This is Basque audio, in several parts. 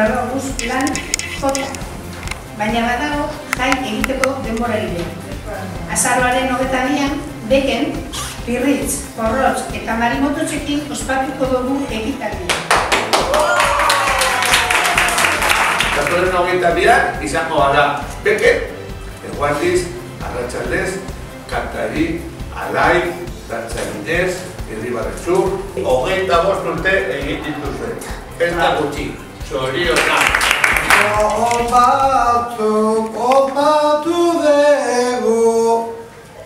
behar duguz lan jota. Baina badago jai egiteko denbora ere. Azaroaren 22an, beken, pirritz, porrotz eta marimototxekin ospatuko dugu egitaldia. Datorren 22an izango gara beken, egualdiz, arratsaldez, kantari, alai, dantzaginez, irribarretxur, 25 urte egin dituzuen. Ez da gutxi, zorionak. Batzuk opatu dugu,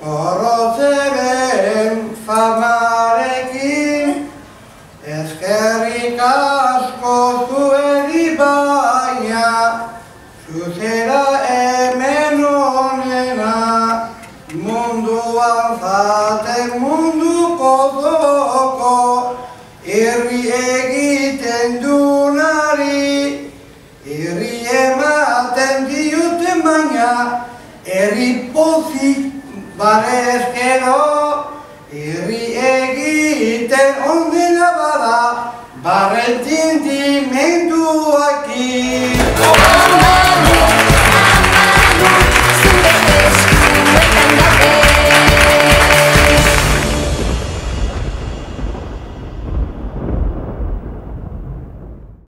porrotzeren famarekin, eskerrik asko zuedi baina, zuzera hemen honena, munduan zaten munduko doko, irri egiten dunari, irri ematen diuten baina, herri pozik barezkero, irri egiten ondena bada, barren tintimenduakin.